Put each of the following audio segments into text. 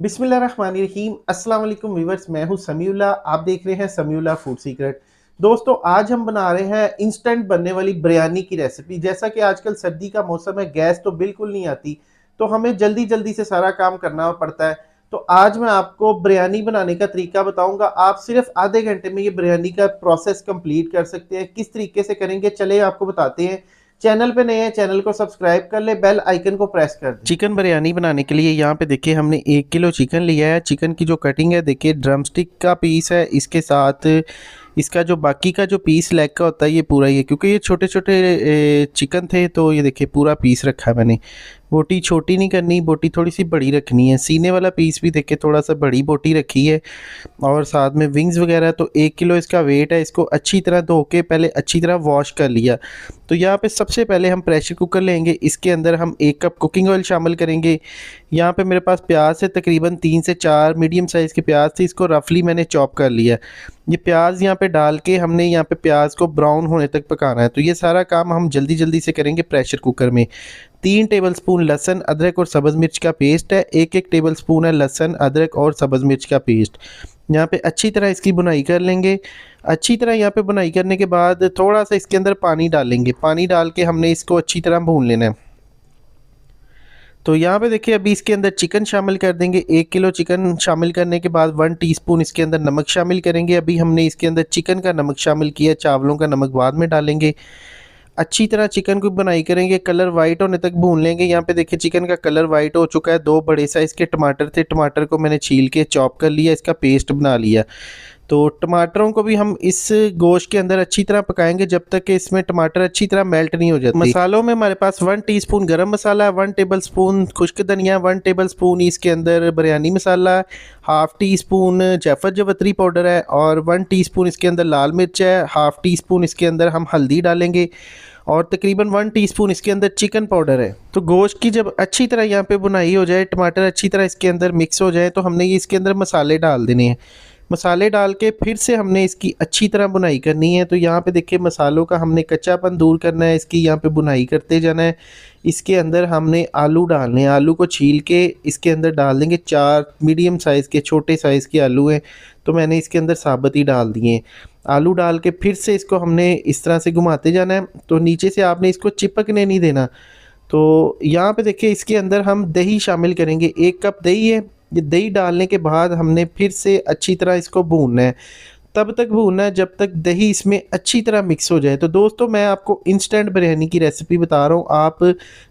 बिस्मिल्लाहिर्रहमानिर्रहीम। अस्सलाम वालेकुम व्यूअर्स, मैं हूं समीउल्लाह। आप देख रहे हैं समीउल्लाह फूड सीक्रेट। दोस्तों, आज हम बना रहे हैं इंस्टेंट बनने वाली बिरयानी की रेसिपी। जैसा कि आजकल सर्दी का मौसम है, गैस तो बिल्कुल नहीं आती, तो हमें जल्दी जल्दी से सारा काम करना पड़ता है। तो आज मैं आपको बिरयानी बनाने का तरीका बताऊंगा। आप सिर्फ आधे घंटे में ये बिरयानी का प्रोसेस कंप्लीट कर सकते हैं। किस तरीके से करेंगे, चले आपको बताते हैं। चैनल पे नए हैं, चैनल को सब्सक्राइब कर ले, बेल आइकन को प्रेस कर दें। चिकन बिरयानी बनाने के लिए यहाँ पे देखिए हमने 1 किलो चिकन लिया है। चिकन की जो कटिंग है देखिए ड्रमस्टिक का पीस है, इसके साथ इसका जो बाकी का जो पीस लेग का होता है ये पूरा ही है, क्योंकि ये छोटे छोटे चिकन थे तो ये देखिए पूरा पीस रखा है मैंने। बोटी छोटी नहीं करनी, बोटी थोड़ी सी बड़ी रखनी है। सीने वाला पीस भी देखिए थोड़ा सा बड़ी बोटी रखी है, और साथ में विंग्स वगैरह। तो 1 किलो इसका वेट है। इसको अच्छी तरह धो के पहले अच्छी तरह वॉश कर लिया। तो यहाँ पे सबसे पहले हम प्रेशर कुकर लेंगे, इसके अंदर हम 1 कप कुकिंग ऑयल शामिल करेंगे। यहाँ पे मेरे पास प्याज है, तकरीबन 3 से 4 मीडियम साइज़ के प्याज थे, इसको रफली मैंने चॉप कर लिया। ये प्याज यहाँ पे डाल के हमने यहाँ पे प्याज को ब्राउन होने तक पकाना है। तो ये सारा काम हम जल्दी जल्दी से करेंगे प्रेशर कुकर में। 3 टेबलस्पून लहसुन, अदरक और सब्ज़ मिर्च का पेस्ट है। 1 टेबलस्पून है लहसुन, अदरक और सब्ज़ मिर्च का पेस्ट। यहाँ पे अच्छी तरह इसकी बुनाई कर लेंगे। अच्छी तरह यहाँ पे बुनाई करने के बाद थोड़ा सा इसके अंदर पानी डालेंगे। पानी डाल के हमने इसको अच्छी तरह भून लेना है। तो यहाँ पे देखिए अभी इसके अंदर चिकन शामिल कर देंगे। 1 किलो चिकन शामिल करने के बाद 1 टीस्पून इसके अंदर नमक शामिल करेंगे। अभी हमने इसके अंदर चिकन का नमक शामिल किया, चावलों का नमक बाद में डालेंगे। अच्छी तरह चिकन को बनाई करेंगे, कलर वाइट होने तक भून लेंगे। यहाँ पे देखिए चिकन का कलर वाइट हो चुका है। 2 बड़े साइज़ के टमाटर थे, टमाटर को मैंने छील के चॉप कर लिया, इसका पेस्ट बना लिया। तो टमाटरों को भी हम इस गोश्त के अंदर अच्छी तरह पकाएंगे जब तक कि इसमें टमाटर अच्छी तरह मेल्ट नहीं हो जाते। मसालों में हमारे पास 1 टीस्पून गरम मसाला है, 1 टेबलस्पून खुश्क धनिया, 1 टेबलस्पून इसके अंदर बिरयानी मसाला है, हाफ़ टी स्पून जायफल जावित्री पाउडर है, और 1 टीस्पून इसके अंदर लाल मिर्च है। हाफ़ टी स्पून इसके अंदर हम हल्दी डालेंगे, और तकरीबन 1 टीस्पून इसके अंदर चिकन पाउडर है। तो गोश्त की जब अच्छी तरह यहाँ पे बुनाई हो जाए, टमाटर अच्छी तरह इसके अंदर मिक्स हो जाए, तो हमने ये इसके अंदर मसाले डाल देने हैं। मसाले डाल के फिर से हमने इसकी अच्छी तरह बुनाई करनी है। तो यहाँ पे देखिए मसालों का हमने कच्चापन दूर करना है, इसकी यहाँ पे बुनाई करते जाना है। इसके अंदर हमने आलू डालने हैं। आलू को छील के इसके अंदर डाल देंगे। 4 मीडियम साइज़ के छोटे साइज़ के आलू हैं, तो मैंने इसके अंदर साबुत ही डाल दिए हैं। आलू डाल के फिर से इसको हमने इस तरह से घुमाते जाना है। तो नीचे से आपने इसको चिपकने नहीं देना। तो यहाँ पे देखिए इसके अंदर हम दही शामिल करेंगे। 1 कप दही है। ये दही डालने के बाद हमने फिर से अच्छी तरह इसको भूनना है। तब तक भूनना है जब तक दही इसमें अच्छी तरह मिक्स हो जाए। तो दोस्तों, मैं आपको इंस्टेंट बिरयानी की रेसिपी बता रहा हूँ। आप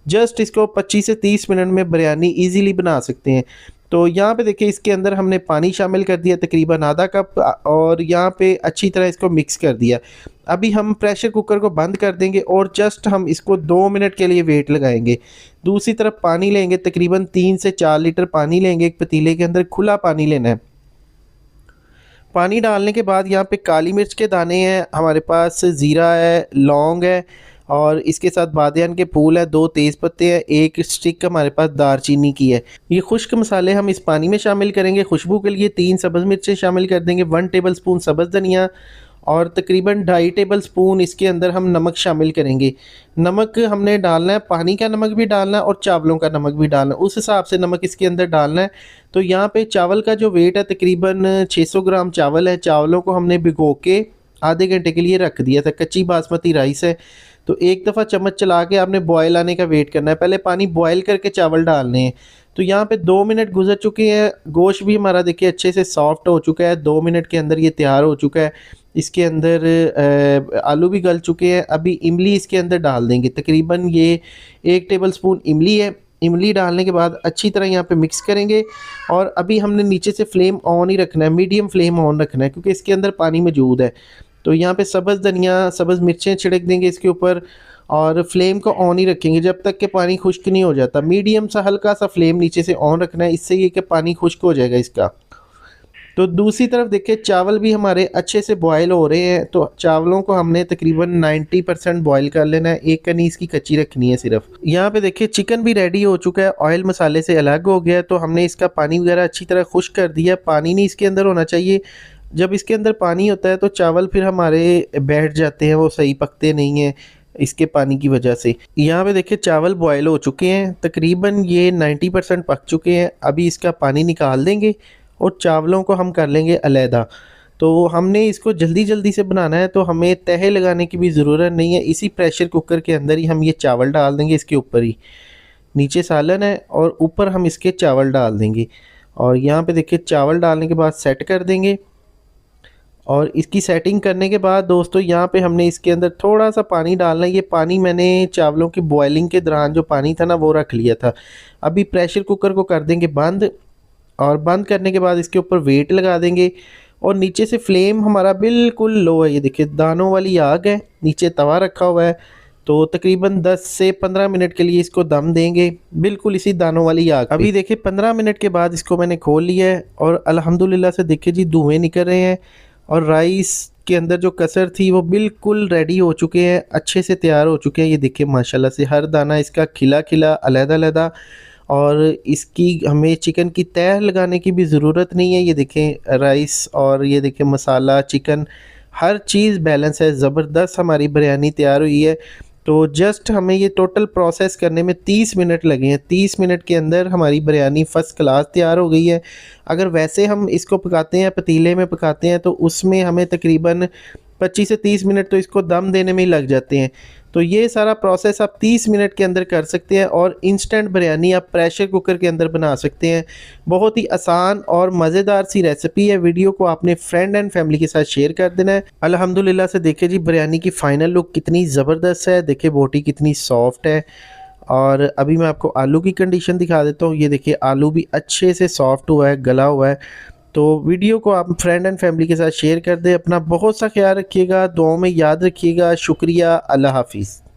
जस्ट इसको 25 से 30 मिनट में बिरयानी इजीली बना सकते हैं। तो यहाँ पे देखिए इसके अंदर हमने पानी शामिल कर दिया, तकरीबन आधा कप, और यहाँ पे अच्छी तरह इसको मिक्स कर दिया। अभी हम प्रेशर कुकर को बंद कर देंगे और जस्ट हम इसको 2 मिनट के लिए वेट लगाएंगे। दूसरी तरफ पानी लेंगे, तकरीबन 3 से 4 लीटर पानी लेंगे। एक पतीले के अंदर खुला पानी लेना है। पानी डालने के बाद यहाँ पे काली मिर्च के दाने हैं, हमारे पास ज़ीरा है, लौंग है, और इसके साथ बादियान के फूल है, 2 तेज़ पत्ते हैं, 1 स्टिक हमारे पास दारचीनी की है। ये खुश्क मसाले हम इस पानी में शामिल करेंगे। खुशबू के लिए 3 सब्ज़ मिर्चें शामिल कर देंगे, 1 टेबलस्पून सब्ज़ धनिया, और तकरीबन 2.5 टेबलस्पून इसके अंदर हम नमक शामिल करेंगे। नमक हमने डालना है, पानी का नमक भी डालना है और चावलों का नमक भी डालना है, उस हिसाब से नमक इसके अंदर डालना है। तो यहाँ पे चावल का जो वेट है तकरीबन 600 ग्राम चावल है। चावलों को हमने भिगो के आधे घंटे के लिए रख दिया था। कच्ची बासमती राइस है। तो एक दफ़ा चम्मच चला के आपने बॉयल आने का वेट करना है। पहले पानी बॉयल करके चावल डालने हैं। तो यहाँ पे 2 मिनट गुजर चुके हैं। गोश्त भी हमारा देखिए अच्छे से सॉफ्ट हो चुका है। 2 मिनट के अंदर ये तैयार हो चुका है। इसके अंदर आलू भी गल चुके हैं। अभी इमली इसके अंदर डाल देंगे। तकरीबन ये 1 टेबलस्पून इमली है। इमली डालने के बाद अच्छी तरह यहाँ पे मिक्स करेंगे, और अभी हमने नीचे से फ्लेम ऑन ही रखना है, मीडियम फ्लेम ऑन रखना है, क्योंकि इसके अंदर पानी मौजूद है। तो यहाँ पे सब्ज़ धनिया, सब्ज़ मिर्चें छिड़क देंगे इसके ऊपर, और फ्लेम को ऑन ही रखेंगे जब तक कि पानी खुश्क नहीं हो जाता। मीडियम सा हल्का सा फ्लेम नीचे से ऑन रखना है, इससे ये कि पानी खुश्क हो जाएगा इसका। तो दूसरी तरफ देखिए चावल भी हमारे अच्छे से बॉयल हो रहे हैं। तो चावलों को हमने तकरीबन 90% बॉयल कर लेना है। एक कनी इसकी कच्ची रखनी है सिर्फ। यहाँ पे देखिए चिकन भी रेडी हो चुका है, ऑयल मसाले से अलग हो गया है। तो हमने इसका पानी वगैरह अच्छी तरह खुश्क कर दिया। पानी नहीं इसके अंदर होना चाहिए। जब इसके अंदर पानी होता है तो चावल फिर हमारे बैठ जाते हैं, वो सही पकते नहीं हैं। इसके पानी की वजह से। यहाँ पे देखिए चावल बॉयल हो चुके हैं, तकरीबन ये 90% पक चुके हैं। अभी इसका पानी निकाल देंगे और चावलों को हम कर लेंगे अलहदा। तो हमने इसको जल्दी जल्दी से बनाना है, तो हमें तहे लगाने की भी ज़रूरत नहीं है। इसी प्रेशर कुकर के अंदर ही हम ये चावल डाल देंगे, इसके ऊपर ही। नीचे सालन है और ऊपर हम इसके चावल डाल देंगे। और यहाँ पे देखिए चावल डालने के बाद सेट कर देंगे। और इसकी सेटिंग करने के बाद दोस्तों यहाँ पे हमने इसके अंदर थोड़ा सा पानी डालना है। ये पानी मैंने चावलों की बॉयलिंग के दौरान जो पानी था ना वो रख लिया था। अभी प्रेशर कुकर को कर देंगे बंद, और बंद करने के बाद इसके ऊपर वेट लगा देंगे। और नीचे से फ्लेम हमारा बिल्कुल लो है। ये देखिए दानों वाली आग है, नीचे तवा रखा हुआ है। तो तकरीबन 10 से 15 मिनट के लिए इसको दम देंगे, बिल्कुल इसी दानों वाली आग। अभी देखिए 15 मिनट के बाद इसको मैंने खोल लिया है और अल्हम्दुलिल्लाह से देखिए जी धुएँ निकल रहे हैं। और राइस के अंदर जो कसर थी वो बिल्कुल रेडी हो चुके हैं, अच्छे से तैयार हो चुके हैं। ये देखिए माशाल्लाह से हर दाना इसका खिला खिला अलग-अलग। और इसकी हमें चिकन की तह लगाने की भी ज़रूरत नहीं है। ये देखें राइस और ये देखें मसाला, चिकन, हर चीज़ बैलेंस है। ज़बरदस्त हमारी बिरयानी तैयार हुई है। तो जस्ट हमें ये टोटल प्रोसेस करने में 30 मिनट लगे हैं। 30 मिनट के अंदर हमारी बिरयानी फ़र्स्ट क्लास तैयार हो गई है। अगर वैसे हम इसको पकाते हैं, पतीले में पकाते हैं, तो उसमें हमें तकरीबन 25 से 30 मिनट तो इसको दम देने में ही लग जाते हैं। तो ये सारा प्रोसेस आप 30 मिनट के अंदर कर सकते हैं और इंस्टेंट बिरयानी आप प्रेशर कुकर के अंदर बना सकते हैं। बहुत ही आसान और मज़ेदार सी रेसिपी है। वीडियो को आपने फ्रेंड एंड फैमिली के साथ शेयर कर देना है। अल्हम्दुलिल्लाह से देखिए जी बिरयानी की फ़ाइनल लुक कितनी ज़बरदस्त है। देखिए बोटी कितनी सॉफ्ट है। और अभी मैं आपको आलू की कंडीशन दिखा देता हूँ। ये देखिए आलू भी अच्छे से सॉफ्ट हुआ है, गला हुआ है। तो वीडियो को आप फ्रेंड एंड फैमिली के साथ शेयर कर दें। अपना बहुत सा ख्याल रखिएगा, दुआओं में याद रखिएगा। शुक्रिया, अल्लाह हाफिज़।